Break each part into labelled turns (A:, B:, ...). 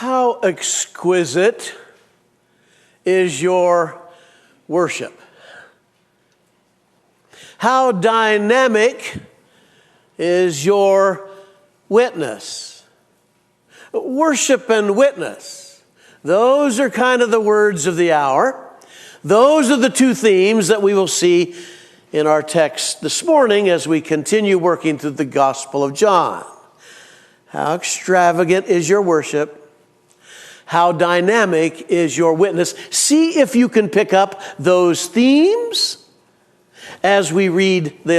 A: How exquisite is your worship? How dynamic is your witness? Worship and witness. Those are kind of the words of the hour. Those are the two themes that we will see in our text this morning as we continue working through the Gospel of John. How extravagant is your worship? How dynamic is your witness? See if you can pick up those themes as we read the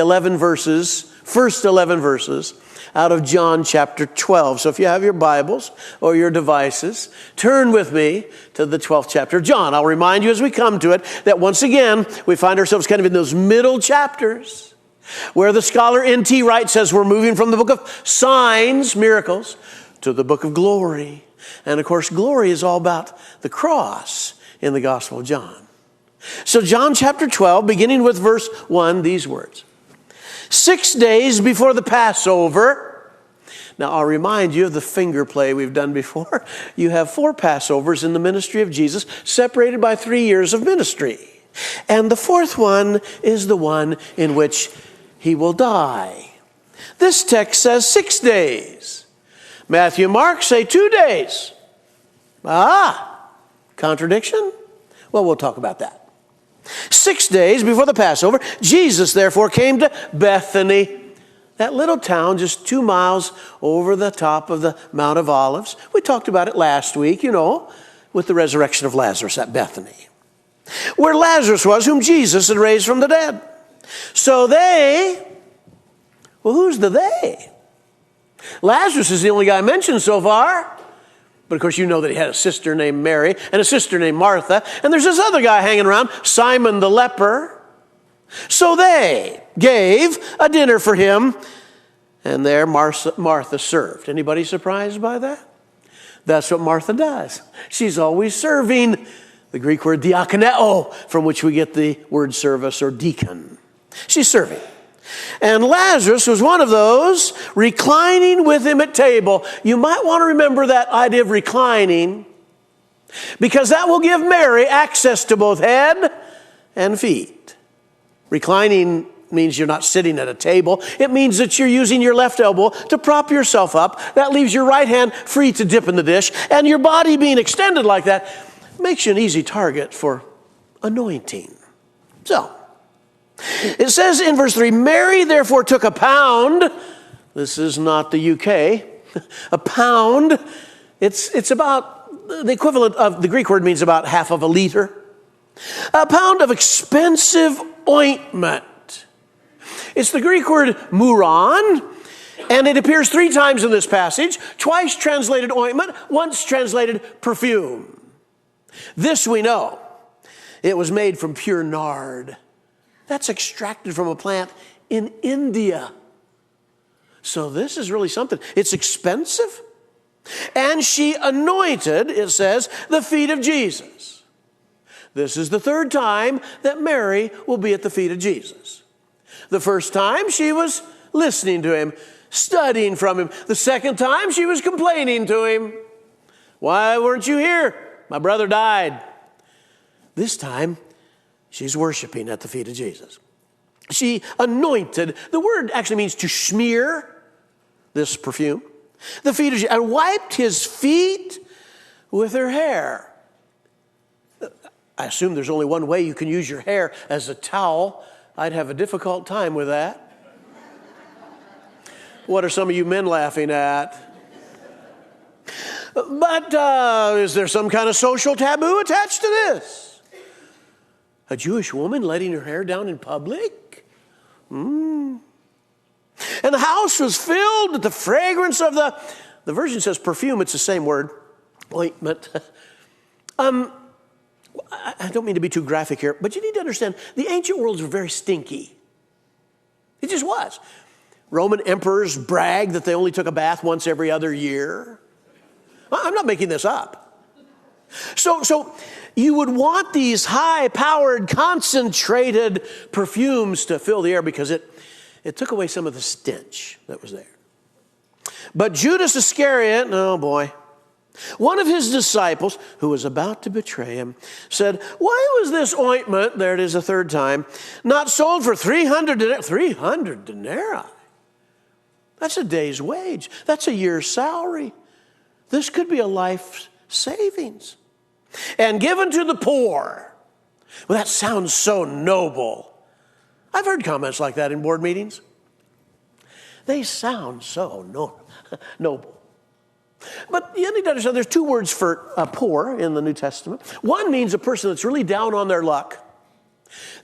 A: first 11 verses out of John chapter 12. So if you have your Bibles or your devices, turn with me to the 12th chapter of John. I'll remind you as we come to it that once again, we find ourselves kind of in those middle chapters where the scholar N.T. Wright says we're moving from the book of signs, miracles, to the book of glory. And of course, glory is all about the cross in the Gospel of John. So John chapter 12, beginning with verse 1, these words. 6 days before the Passover. Now, I'll remind you of the finger play we've done before. You have 4 Passovers in the ministry of Jesus, separated by 3 years of ministry. And the 4th one is the one in which he will die. This text says 6 days. Matthew and Mark say 2 days. Contradiction? Well, we'll talk about that. 6 days before the Passover, Jesus therefore came to Bethany, that little town just 2 miles over the top of the Mount of Olives. We talked about it last week, with the resurrection of Lazarus at Bethany, where Lazarus was, whom Jesus had raised from the dead. So who's the they? Lazarus is the only guy mentioned so far. But of course, you know that he had a sister named Mary and a sister named Martha. And there's this other guy hanging around, Simon the leper. So they gave a dinner for him, and there Martha served. Anybody surprised by that? That's what Martha does. She's always serving. The Greek word diakoneo, from which we get the word service or deacon. She's serving. And Lazarus was one of those reclining with him at table. You might want to remember that idea of reclining, because that will give Mary access to both head and feet. Reclining means you're not sitting at a table. It means that you're using your left elbow to prop yourself up. That leaves your right hand free to dip in the dish. And your body being extended like that makes you an easy target for anointing. So, it says in verse 3, Mary therefore took a pound. This is not the UK. A pound. It's about, the equivalent of, the Greek word means about half of a liter. A pound of expensive ointment. It's the Greek word muron, and it appears 3 times in this passage. Twice translated ointment, once translated perfume. This we know. It was made from pure nard. That's extracted from a plant in India. So this is really something. It's expensive. And she anointed, it says, the feet of Jesus. This is the 3rd time that Mary will be at the feet of Jesus. The first time she was listening to him, studying from him. The second time she was complaining to him. Why weren't you here? My brother died. This time, she's worshiping at the feet of Jesus. She anointed. The word actually means to smear this perfume. The feet of Jesus. And wiped his feet with her hair. I assume there's only one way you can use your hair as a towel. I'd have a difficult time with that. What are some of you men laughing at? But is there some kind of social taboo attached to this? A Jewish woman letting her hair down in public? And the house was filled with the fragrance of the version says perfume, it's the same word, ointment. I don't mean to be too graphic here, but you need to understand, the ancient worlds were very stinky. It just was. Roman emperors bragged that they only took a bath once every other year. I'm not making this up. So you would want these high-powered, concentrated perfumes to fill the air because it took away some of the stench that was there. But Judas Iscariot, oh boy, One of his disciples, who was about to betray him, said, why was this ointment, there it is a third time, not sold for 300 denarii? 300 denarii? That's a day's wage. That's a year's salary. This could be a life savings. And given to the poor. Well, that sounds so noble. I've heard comments like that in board meetings. They sound so noble. But you need to understand there's two words for poor in the New Testament. One means a person that's really down on their luck.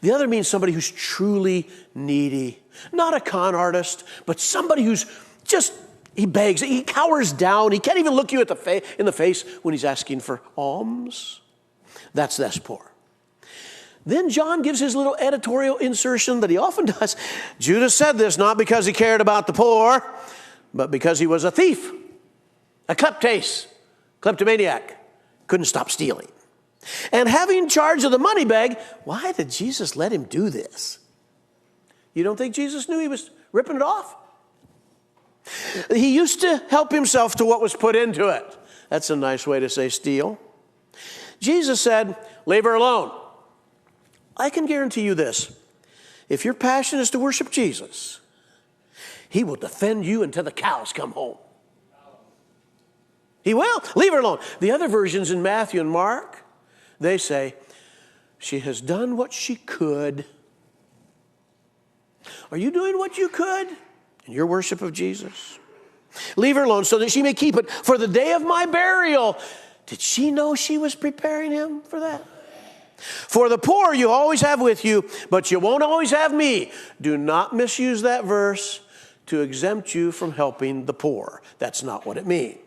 A: The other means somebody who's truly needy. Not a con artist, but somebody who's just, he begs, he cowers down. He can't even look you in the face when he's asking for alms. That's poor. Then John gives his little editorial insertion that he often does. Judas said this not because he cared about the poor, but because he was a thief. A kleptomaniac, couldn't stop stealing. And having charge of the money bag, why did Jesus let him do this? You don't think Jesus knew he was ripping it off? He used to help himself to what was put into it. That's a nice way to say steal. Jesus said, leave her alone. I can guarantee you this. If your passion is to worship Jesus, he will defend you until the cows come home. He will. Leave her alone. The other versions in Matthew and Mark, they say, she has done what she could. Are you doing what you could in your worship of Jesus? Leave her alone so that she may keep it for the day of my burial. Did she know she was preparing him for that? For the poor you always have with you, but you won't always have me. Do not misuse that verse to exempt you from helping the poor. That's not what it means.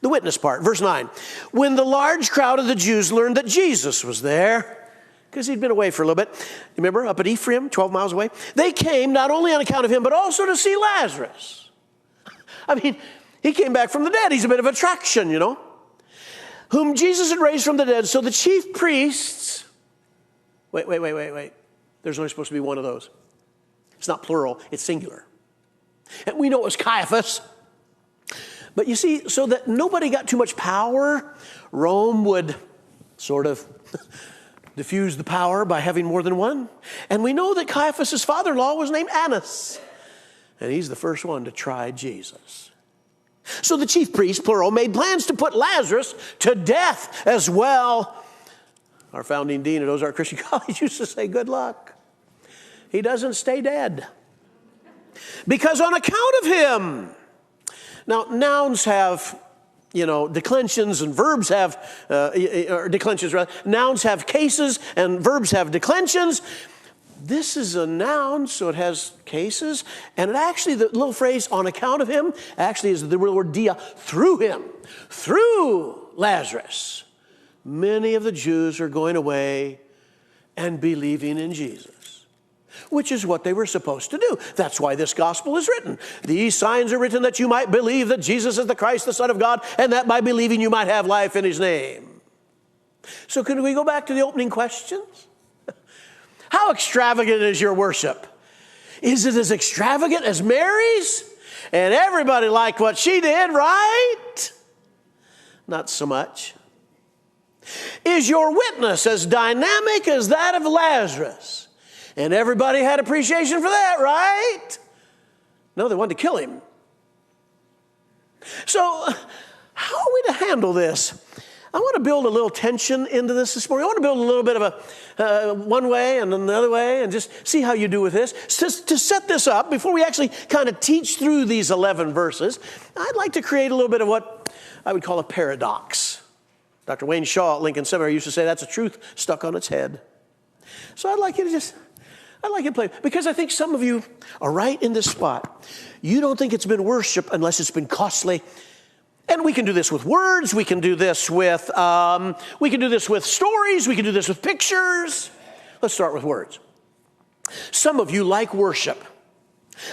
A: The witness part, verse 9. When the large crowd of the Jews learned that Jesus was there, because he'd been away for a little bit, remember, up at Ephraim, 12 miles away, they came not only on account of him, but also to see Lazarus. I mean, he came back from the dead. He's a bit of attraction, you know, whom Jesus had raised from the dead. So the chief priests, wait. There's only supposed to be one of those. It's not plural, it's singular. And we know it was Caiaphas. But you see, so that nobody got too much power, Rome would sort of diffuse the power by having more than one. And we know that Caiaphas' father-in-law was named Annas. And he's the first one to try Jesus. So the chief priests, plural, made plans to put Lazarus to death as well. Our founding dean at Ozark Christian College used to say, good luck. He doesn't stay dead. Because on account of him. Now, nouns have, declensions, and verbs have, or declensions rather. Nouns have cases, and verbs have declensions. This is a noun, so it has cases. And it actually, the little phrase, on account of him, actually is the real word dia, through him. Through Lazarus. Many of the Jews are going away and believing in Jesus. Which is what they were supposed to do. That's why this gospel is written. These signs are written that you might believe that Jesus is the Christ, the Son of God, and that by believing you might have life in his name. So can we go back to the opening questions? How extravagant is your worship? Is it as extravagant as Mary's? And everybody liked what she did, right? Not so much. Is your witness as dynamic as that of Lazarus? And everybody had appreciation for that, right? No, they wanted to kill him. So how are we to handle this? I want to build a little tension into this morning. I want to build a little bit of a one way and another way and just see how you do with this. To set this up, before we actually kind of teach through these 11 verses, I'd like to create a little bit of what I would call a paradox. Dr. Wayne Shaw at Lincoln Seminary used to say that's a truth stuck on its head. So I'd like you to play, because I think some of you are right in this spot. You don't think it's been worship unless it's been costly. And we can do this with words. We can do this with stories. We can do this with pictures. Let's start with words. Some of you like worship.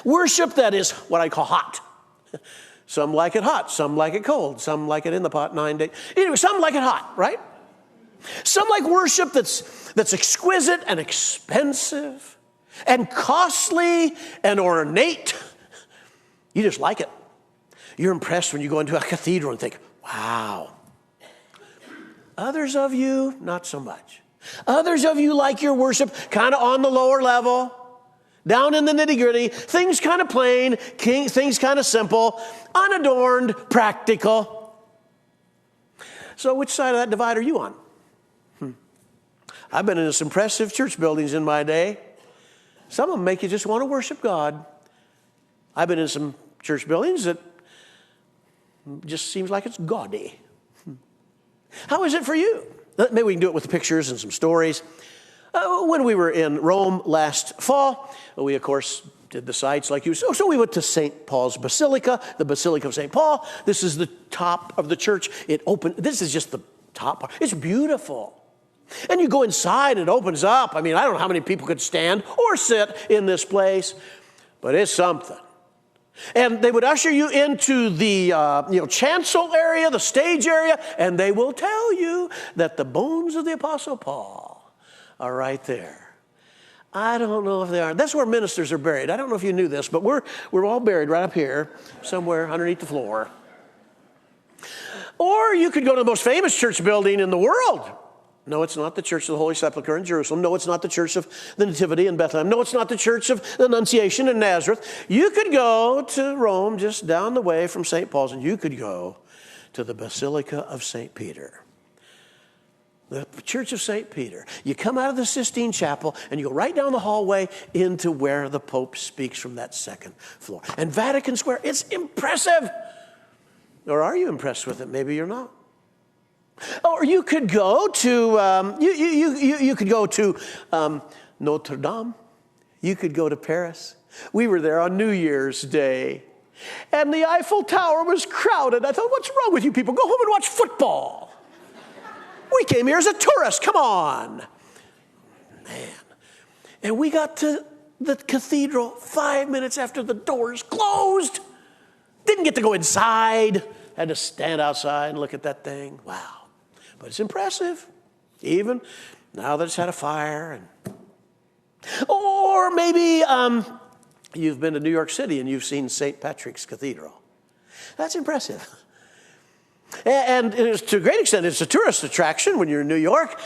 A: Worship that is what I call hot. Some like it hot. Some like it cold. Some like it in the pot 9 days. Anyway, some like it hot, right? Some like worship that's exquisite and expensive and costly and ornate. You just like it. You're impressed when you go into a cathedral and think, wow. Others of you, not so much. Others of you like your worship kind of on the lower level, down in the nitty-gritty, things kind of plain, things kind of simple, unadorned, practical. So which side of that divide are you on? I've been in some impressive church buildings in my day. Some of them make you just want to worship God. I've been in some church buildings that just seems like it's gaudy. How is it for you? Maybe we can do it with pictures and some stories. When we were in Rome last fall, we, of course, did the sites like you saw. So we went to St. Paul's Basilica, the Basilica of St. Paul. This is the top of the church. It opened. This is just the top part. It's beautiful. And you go inside, it opens up. I mean, I don't know how many people could stand or sit in this place, but it's something. And they would usher you into the chancel area, the stage area, and they will tell you that the bones of the Apostle Paul are right there. I don't know if they are. That's where ministers are buried. I don't know if you knew this, but we're all buried right up here, somewhere underneath the floor. Or you could go to the most famous church building in the world. No, it's not the Church of the Holy Sepulchre in Jerusalem. No, it's not the Church of the Nativity in Bethlehem. No, it's not the Church of the Annunciation in Nazareth. You could go to Rome just down the way from St. Paul's, and you could go to the Basilica of St. Peter. The Church of St. Peter. You come out of the Sistine Chapel, and you go right down the hallway into where the Pope speaks from that second floor. And Vatican Square, it's impressive. Or are you impressed with it? Maybe you're not. Or you could go to you could go to Notre Dame. You could go to Paris. We were there on New Year's Day, and the Eiffel Tower was crowded. I thought, what's wrong with you people? Go home and watch football. We came here as a tourist. Come on, man. And we got to the cathedral 5 minutes after the doors closed. Didn't get to go inside. Had to stand outside and look at that thing. Wow. But it's impressive, even now that it's had a fire. Or maybe you've been to New York City and you've seen St. Patrick's Cathedral. That's impressive. And to a great extent, it's a tourist attraction when you're in New York.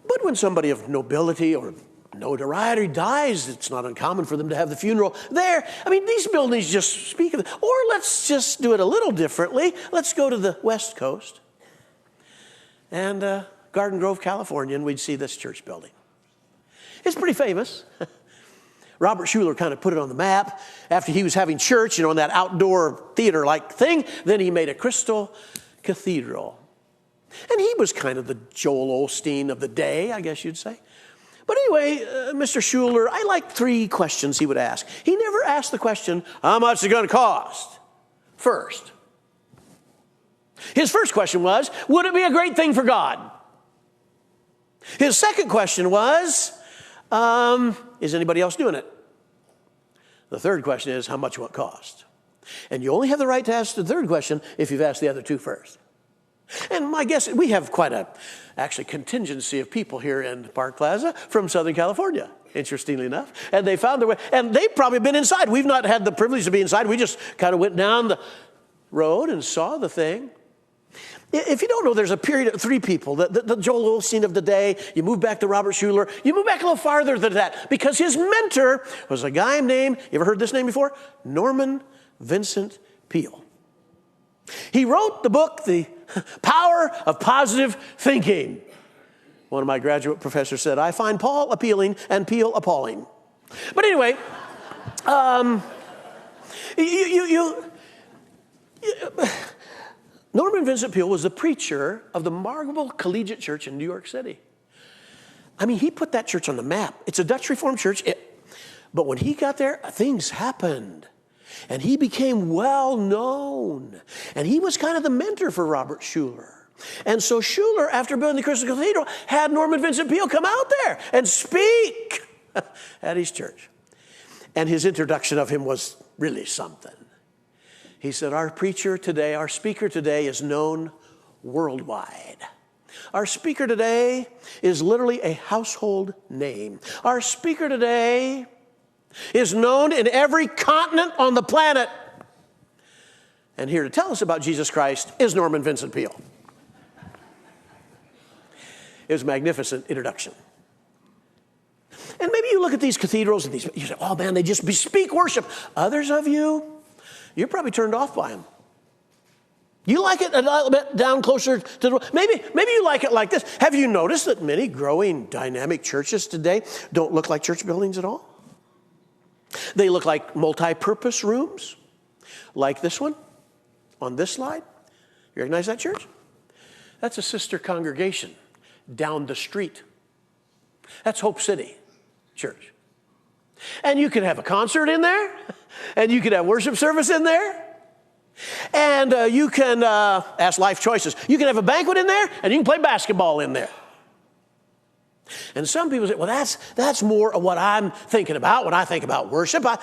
A: But when somebody of nobility or notoriety dies, it's not uncommon for them to have the funeral there. I mean, these buildings just speak of it. Or let's just do it a little differently. Let's go to the West Coast and Garden Grove, California, and we'd see this church building. It's pretty famous. Robert Schuller kind of put it on the map after he was having church, in that outdoor theater-like thing. Then he made a crystal cathedral. And he was kind of the Joel Osteen of the day, I guess you'd say. But anyway, Mr. Schuller, I like 3 questions he would ask. He never asked the question, how much is it going to cost? First. His first question was, would it be a great thing for God? His second question was, is anybody else doing it? The third question is, how much will it cost? And you only have the right to ask the third question if you've asked the other 2 first. And my guess, we have quite a, contingency of people here in Park Plaza from Southern California, interestingly enough. And they found their way, and they've probably been inside. We've not had the privilege to be inside. We just kind of went down the road and saw the thing. If you don't know, there's a period of 3 people, the Joel Osteen of the day. You move back to Robert Schuller. You move back a little farther than that, because his mentor was a guy named, you ever heard this name before? Norman Vincent Peale. He wrote the book, The Power of Positive Thinking. One of my graduate professors said, I find Paul appealing and Peale appalling. But anyway, Norman Vincent Peale was the preacher of the Marble Collegiate Church in New York City. I mean, he put that church on the map. It's a Dutch Reformed church. But when he got there, things happened. And he became well known. And he was kind of the mentor for Robert Schuller. And so Schuller, after building the Crystal Cathedral, had Norman Vincent Peale come out there and speak at his church. And his introduction of him was really something. He said, our preacher today, our speaker today is known worldwide. Our speaker today is literally a household name. Our speaker today is known in every continent on the planet. And here to tell us about Jesus Christ is Norman Vincent Peale. It was a magnificent introduction. And maybe you look at these cathedrals and you say, oh man, they just bespeak worship. Others of you, you're probably turned off by them. You like it a little bit down closer to the, maybe you like it like this. Have you noticed that many growing dynamic churches today don't look like church buildings at all? They look like multi-purpose rooms, like this one on this slide. You recognize that church? That's a sister congregation down the street. That's Hope City Church. And you can have a concert in there, and you can have worship service in there, and you can ask life choices. You can have a banquet in there, and you can play basketball in there. And some people say, well, that's more of what I'm thinking about when I think about worship. I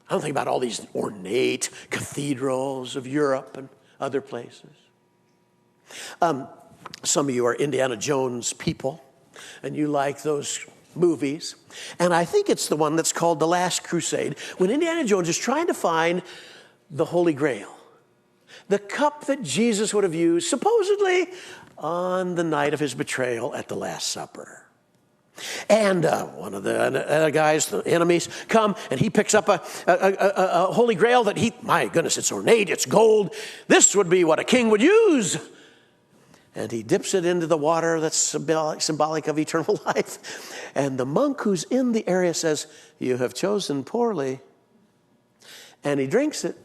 A: don't think about all these ornate cathedrals of Europe and other places. Some of you are Indiana Jones people, and you like those movies. And I think it's the one that's called The Last Crusade, when Indiana Jones is trying to find the Holy Grail, the cup that Jesus would have used, supposedly, on the night of his betrayal at the Last Supper. And one of the guys, the enemies, come, and he picks up a Holy Grail that my goodness, it's ornate, it's gold. This would be what a king would use. And he dips it into the water that's symbolic of eternal life. And the monk who's in the area says, you have chosen poorly. And he drinks it,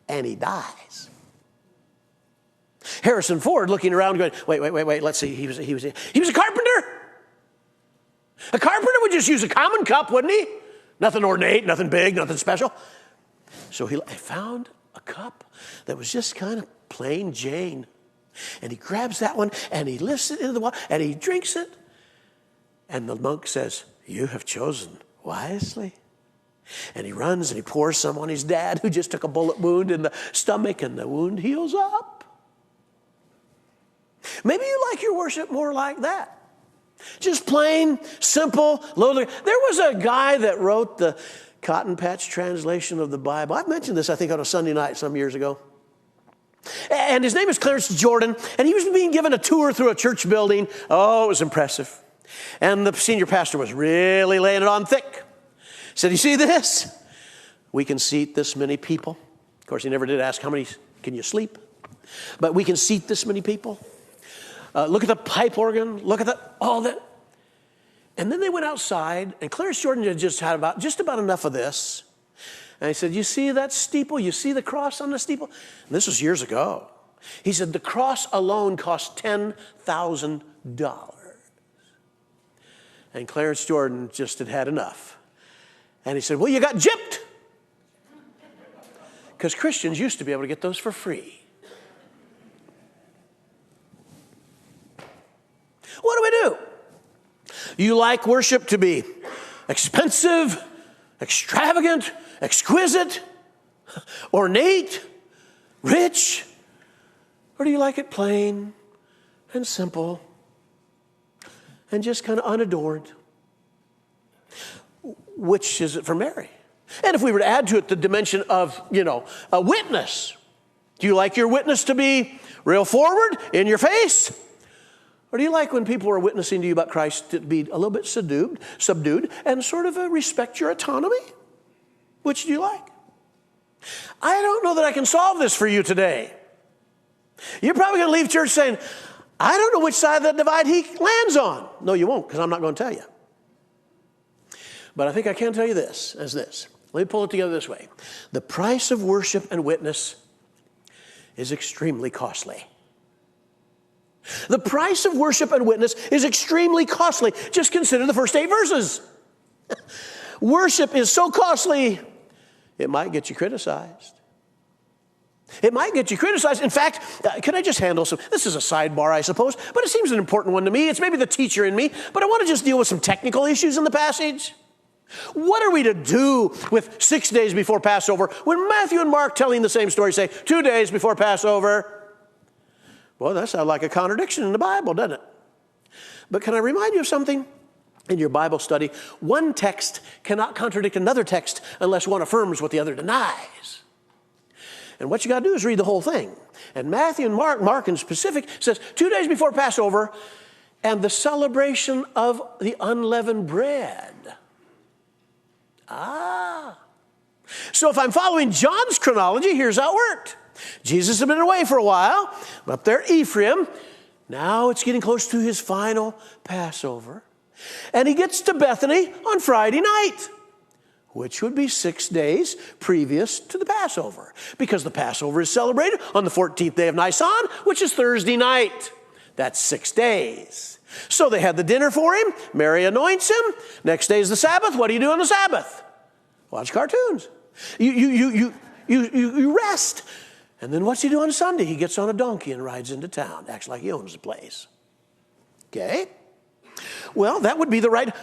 A: and he dies. Harrison Ford looking around going, wait, let's see. He was a carpenter. A carpenter would just use a common cup, wouldn't he? Nothing ornate, nothing big, nothing special. So he found a cup that was just kind of plain Jane. And he grabs that one, and he lifts it into the water, and he drinks it. And the monk says, you have chosen wisely. And he runs, and he pours some on his dad, who just took a bullet wound in the stomach, and the wound heals up. Maybe you like your worship more like that. Just plain, simple, lowly. There was a guy that wrote the Cotton Patch translation of the Bible. I've mentioned this, I think, on a Sunday night some years ago. And his name is Clarence Jordan, and he was being given a tour through a church building. Oh, it was impressive. And the senior pastor was really laying it on thick. He said, you see this? We can seat this many people. Of course, he never did ask how many can you sleep. But we can seat this many people. Look at the pipe organ. Look at all that. And then they went outside, and Clarence Jordan had just about enough of this. And he said, you see that steeple? You see the cross on the steeple? And this was years ago. He said, the cross alone cost $10,000. And Clarence Jordan just had enough. And he said, well, you got gypped. Because Christians used to be able to get those for free. What do we do? You like worship to be expensive, extravagant, exquisite, ornate, rich? Or do you like it plain and simple and just kind of unadorned? Which is it for Mary? And if we were to add to it the dimension of, a witness, do you like your witness to be real forward, in your face? Or do you like when people are witnessing to you about Christ to be a little bit subdued, and sort of respect your autonomy? Which do you like? I don't know that I can solve this for you today. You're probably going to leave church saying, I don't know which side of that divide he lands on. No, you won't, because I'm not going to tell you. But I think I can tell you this. Let me pull it together this way. The price of worship and witness is extremely costly. The price of worship and witness is extremely costly. Just consider the first 8 verses. Worship is so costly, it might get you criticized. It might get you criticized. In fact, can I just handle this is a sidebar, I suppose, but it seems an important one to me. It's maybe the teacher in me, but I want to just deal with some technical issues in the passage. What are we to do with 6 days before Passover when Matthew and Mark, telling the same story, say 2 days before Passover? Well, that sounds like a contradiction in the Bible, doesn't it? But can I remind you of something? In your Bible study, one text cannot contradict another text unless one affirms what the other denies. And what you got to do is read the whole thing. And Matthew and Mark in specific, says 2 days before Passover and the celebration of the unleavened bread. So if I'm following John's chronology, here's how it worked. Jesus had been away for a while, up there at Ephraim. Now it's getting close to his final Passover. And he gets to Bethany on Friday night, which would be 6 days previous to the Passover, because the Passover is celebrated on the 14th day of Nisan, which is Thursday night. That's 6 days. So they had the dinner for him. Mary anoints him. Next day is the Sabbath. What do you do on the Sabbath? Watch cartoons. You rest. And then what's he do on Sunday? He gets on a donkey and rides into town. Acts like he owns the place. Okay? Well, that would be the right.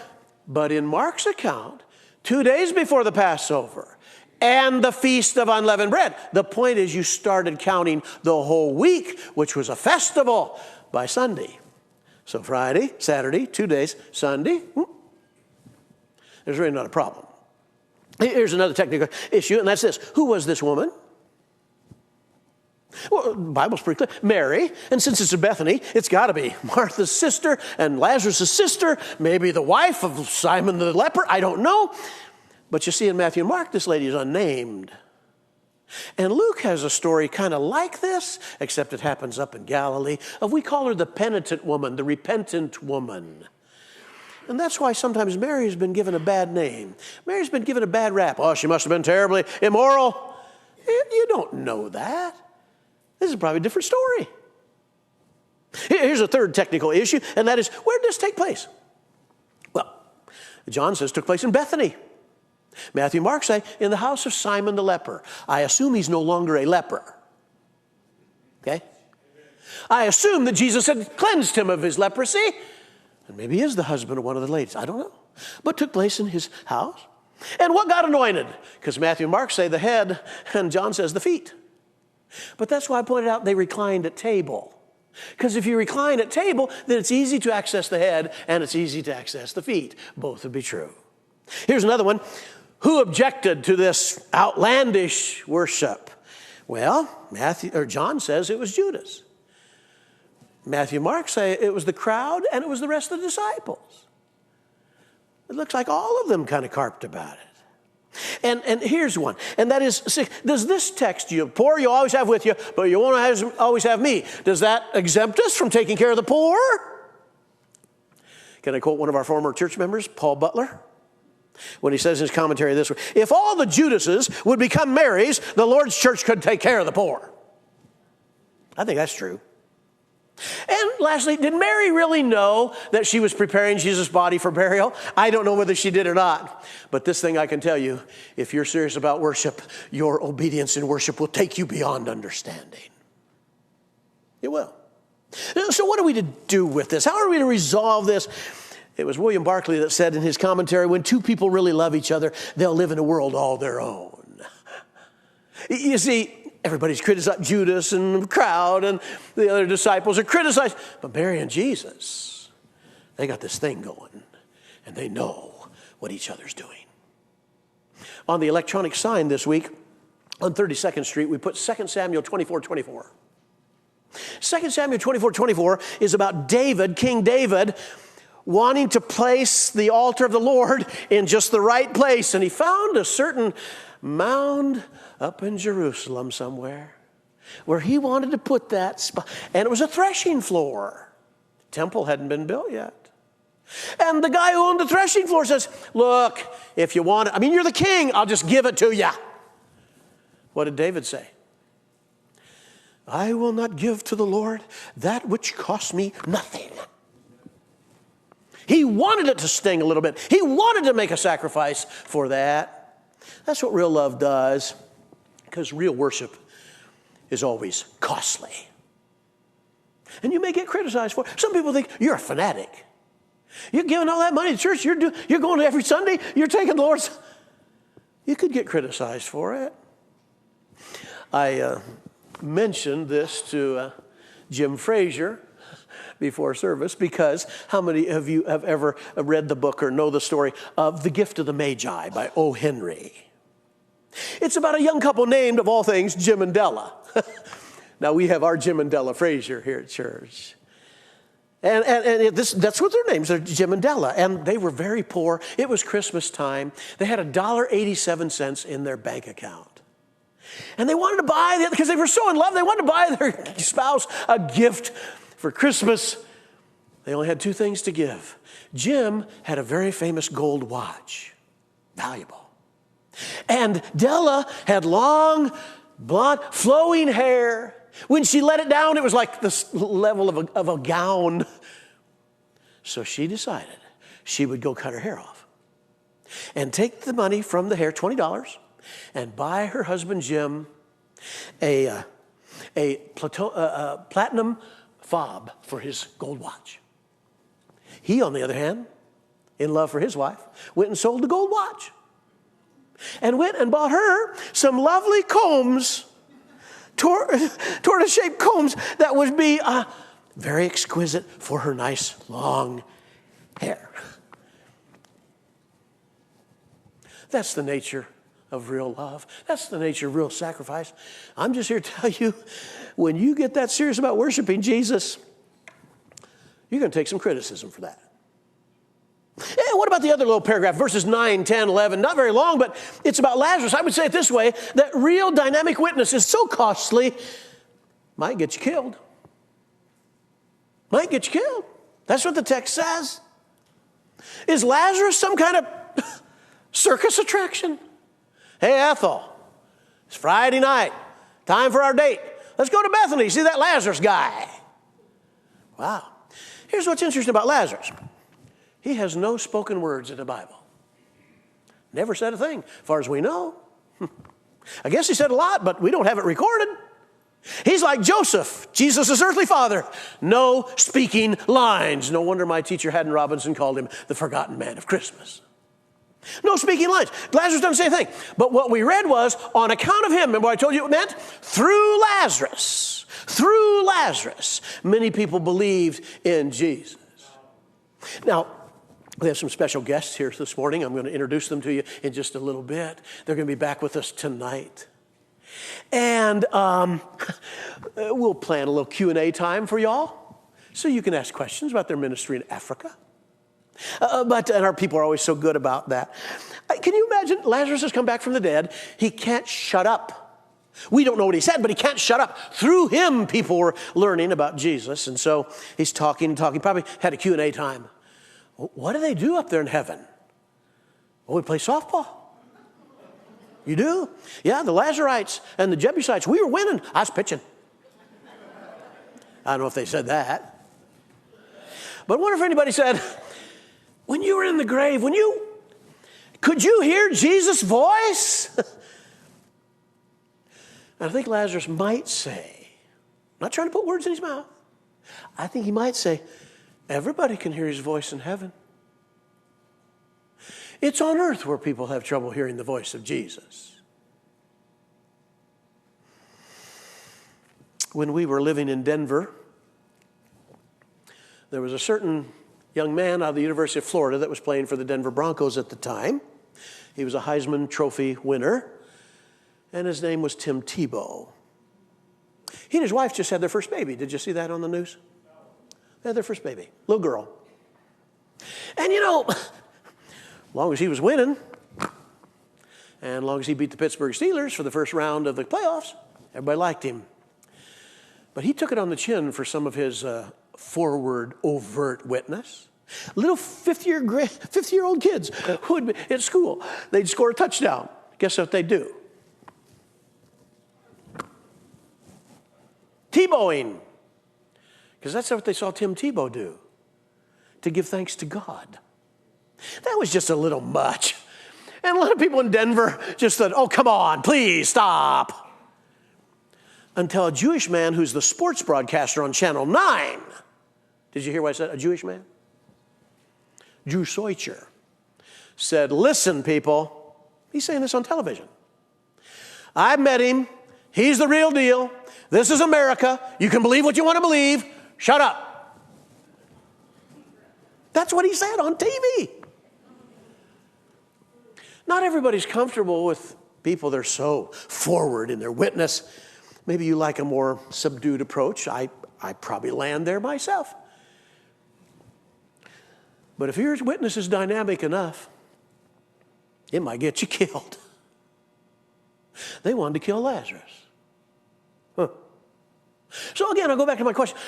A: But in Mark's account, 2 days before the Passover and the Feast of Unleavened Bread, the point is you started counting the whole week, which was a festival, by Sunday. So Friday, Saturday, 2 days, Sunday, there's really not a problem. Here's another technical issue, and that's this. Who was this woman? Well, the Bible's pretty clear. Mary, and since it's in Bethany, it's got to be Martha's sister and Lazarus' sister, maybe the wife of Simon the leper, I don't know. But you see in Matthew and Mark, this lady is unnamed. And Luke has a story kind of like this, except it happens up in Galilee, we call her the penitent woman, the repentant woman. And that's why sometimes Mary's been given a bad name. Mary's been given a bad rap. Oh, she must have been terribly immoral. You don't know that. This is probably a different story. Here's a third technical issue, and that is, where did this take place? Well, John says it took place in Bethany. Matthew and Mark say, in the house of Simon the leper. I assume he's no longer a leper. Okay? I assume that Jesus had cleansed him of his leprosy. And maybe he is the husband of one of the ladies. I don't know. But took place in his house. And what got anointed? Because Matthew and Mark say the head, and John says the feet. But that's why I pointed out they reclined at table. Because if you recline at table, then it's easy to access the head and it's easy to access the feet. Both would be true. Here's another one. Who objected to this outlandish worship? Well, John says it was Judas. Matthew and Mark say it was the crowd and it was the rest of the disciples. It looks like all of them kind of carped about it. And here's one, and that is, does this text, you poor you always have with you, but you won't always have me, does that exempt us from taking care of the poor? Can I quote one of our former church members, Paul Butler? When he says in his commentary this way, if all the Judases would become Marys, the Lord's church could take care of the poor. I think that's true. And lastly, did Mary really know that she was preparing Jesus' body for burial? I don't know whether she did or not. But this thing I can tell you, if you're serious about worship, your obedience in worship will take you beyond understanding. It will. So what are we to do with this? How are we to resolve this? It was William Barclay that said in his commentary, when two people really love each other, they'll live in a world all their own. You see, everybody's criticized, Judas and the crowd and the other disciples are criticized. But Mary and Jesus, they got this thing going, and they know what each other's doing. On the electronic sign this week, on 32nd Street, we put 2 Samuel 24:24. 2 Samuel 24:24 is about David, King David, wanting to place the altar of the Lord in just the right place. And he found a certain mound up in Jerusalem somewhere where he wanted to put that spot. And it was a threshing floor. The temple hadn't been built yet. And the guy who owned the threshing floor says, look, if you want it, you're the king, I'll just give it to you. What did David say? I will not give to the Lord that which costs me nothing. He wanted it to sting a little bit. He wanted to make a sacrifice for that. That's what real love does, because real worship is always costly. And you may get criticized for it. Some people think you're a fanatic. You're giving all that money to church. You're going to every Sunday. You're taking the Lord's. You could get criticized for it. I mentioned this to Jim Frazier before service, because how many of you have ever read the book or know the story of The Gift of the Magi by O. Henry? It's about a young couple named, of all things, Jim and Della. Now, we have our Jim and Della Frazier here at church. And that's what their names are, Jim and Della. And they were very poor. It was Christmas time. They had $1.87 in their bank account. And they wanted to buy, because they were so in love, they wanted to buy their spouse a gift for Christmas. They only had two things to give. Jim had a very famous gold watch, valuable. And Della had long, blonde, flowing hair. When she let it down, it was like the level of a gown. So she decided she would go cut her hair off and take the money from the hair, $20, and buy her husband Jim a platinum fob for his gold watch. He, on the other hand, in love for his wife, went and sold the gold watch and went and bought her some lovely combs, tortoise-shaped combs that would be very exquisite for her nice long hair. That's the nature of real love. That's the nature of real sacrifice. I'm just here to tell you, when you get that serious about worshiping Jesus, you're going to take some criticism for that. And what about the other little paragraph, verses 9, 10, 11? Not very long, but it's about Lazarus. I would say it this way, that real dynamic witness is so costly, might get you killed. Might get you killed. That's what the text says. Is Lazarus some kind of circus attraction? Hey, Ethel, it's Friday night. Time for our date. Let's go to Bethany, see that Lazarus guy. Wow. Here's what's interesting about Lazarus. He has no spoken words in the Bible. Never said a thing, as far as we know. I guess he said a lot, but we don't have it recorded. He's like Joseph, Jesus' earthly father. No speaking lines. No wonder my teacher, Haddon Robinson, called him the forgotten man of Christmas. No speaking lines. Lazarus doesn't say a thing. But what we read was, on account of him, remember what I told you it meant? Through Lazarus, many people believed in Jesus. Now, we have some special guests here this morning. I'm going to introduce them to you in just a little bit. They're going to be back with us tonight. And we'll plan a little Q&A time for y'all, so you can ask questions about their ministry in Africa. And our people are always so good about that. Can you imagine? Lazarus has come back from the dead. He can't shut up. We don't know what he said, but he can't shut up. Through him, people were learning about Jesus. And so he's talking. Probably had a Q&A time. What do they do up there in heaven? Well, we play softball. You do? Yeah, the Lazarites and the Jebusites, we were winning. I was pitching. I don't know if they said that. But I wonder if anybody said, when you were in the grave, could you hear Jesus' voice? And I think Lazarus might say, I'm not trying to put words in his mouth, I think he might say, everybody can hear his voice in heaven. It's on earth where people have trouble hearing the voice of Jesus. When we were living in Denver, there was a certain young man out of the University of Florida that was playing for the Denver Broncos at the time. He was a Heisman Trophy winner, and his name was Tim Tebow. He and his wife just had their first baby. Did you see that on the news? They had their first baby, little girl. And as long as he was winning, and as long as he beat the Pittsburgh Steelers for the first round of the playoffs, everybody liked him. But he took it on the chin for some of his forward, overt witness. Little fifth-year-old kids who would be at school, they'd score a touchdown. Guess what they'd do? Tebowing. Because that's what they saw Tim Tebow do, to give thanks to God. That was just a little much. And a lot of people in Denver just said, oh, come on, please stop. Until a Jewish man who's the sports broadcaster on Channel 9, did you hear what I said? A Jewish man? Jew Soicher said, listen, people, he's saying this on television. I met him. He's the real deal. This is America. You can believe what you want to believe. Shut up. That's what he said on TV. Not everybody's comfortable with People that are so forward in their witness. Maybe you like a more subdued approach. I probably land there myself. But if your witness is dynamic enough, it might get you killed. They wanted to kill Lazarus. Huh. So again, I'll go back to my question.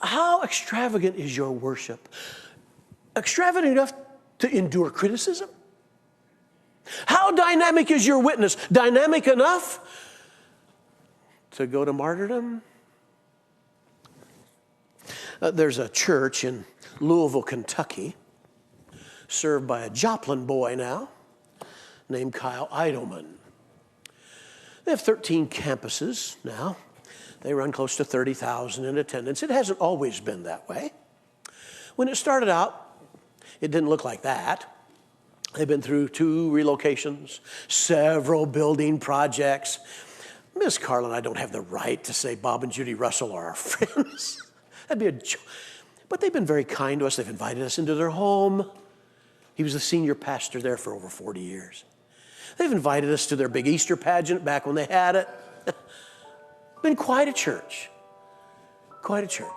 A: How extravagant is your worship? Extravagant enough to endure criticism? How dynamic is your witness? Dynamic enough to go to martyrdom? There's a church in Louisville, Kentucky, served by a Joplin boy now, named Kyle Idleman. They have 13 campuses now. They run close to 30,000 in attendance. It hasn't always been that way. When it started out, it didn't look like that. They've been through 2 relocations, several building projects. Miss Carla and I don't have the right to say Bob and Judy Russell are our friends. That'd be a joke. But they've been very kind to us. They've invited us into their home. He was the senior pastor there for over 40 years. They've invited us to their big Easter pageant back when they had it. Been quite a church. Quite a church.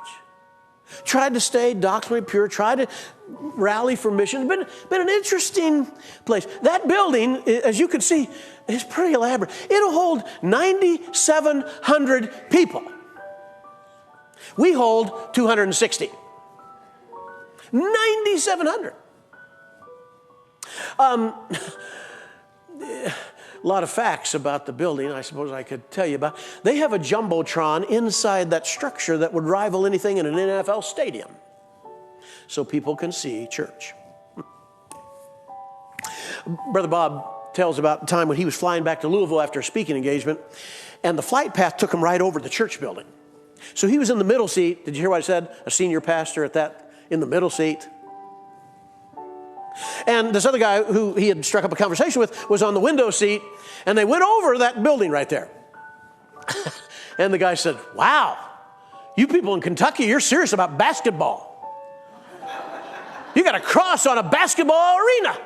A: Tried to stay doctrinally pure, tried to rally for missions. Been an interesting place. That building, as you can see, is pretty elaborate. It'll hold 9,700 people. We hold 260. 9,700. A lot of facts about the building I suppose I could tell you about. They have a jumbotron inside that structure that would rival anything in an NFL stadium, so people can see church. Brother Bob tells about the time when he was flying back to Louisville after a speaking engagement, and the flight path took him right over the church building. So he was in the middle seat. Did you hear what I said? A senior pastor in the middle seat. And this other guy who he had struck up a conversation with was on the window seat, and they went over that building right there. And the guy said, "Wow, you people in Kentucky, you're serious about basketball. You got a cross on a basketball arena."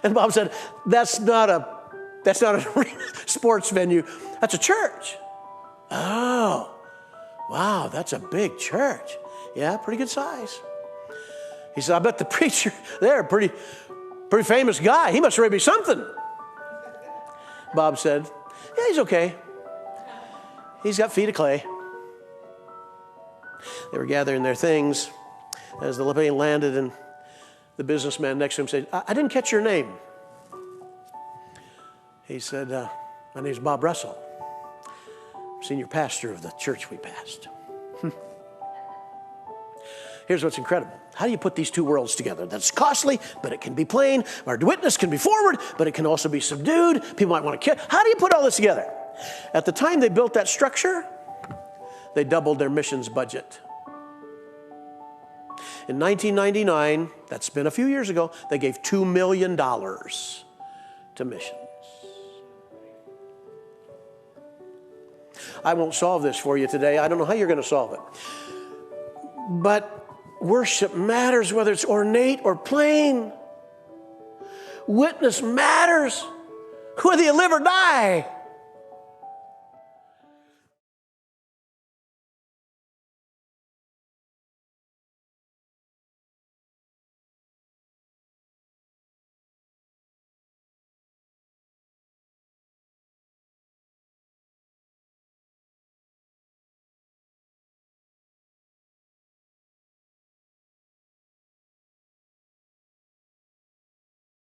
A: And Bob said, that's not an arena, sports venue. That's a church. Oh, wow, that's a big church. Yeah, pretty good size. He said, "I bet the preacher there, pretty famous guy. He must really be something." Bob said, "Yeah, he's okay. He's got feet of clay." They were gathering their things as the plane landed, and the businessman next to him said, I didn't catch your name." He said, "My name's Bob Russell, senior pastor of the church we passed." Here's what's incredible. How do you put these two worlds together? That's costly, but it can be plain. Our witness can be forward, but it can also be subdued. People might want to kill. How do you put all this together? At the time they built that structure, they doubled their missions budget. In 1999, that's been a few years ago, they gave $2 million to missions. I won't solve this for you today. I don't know how you're going to solve it. But worship matters, whether it's ornate or plain. Witness matters, whether you live or die.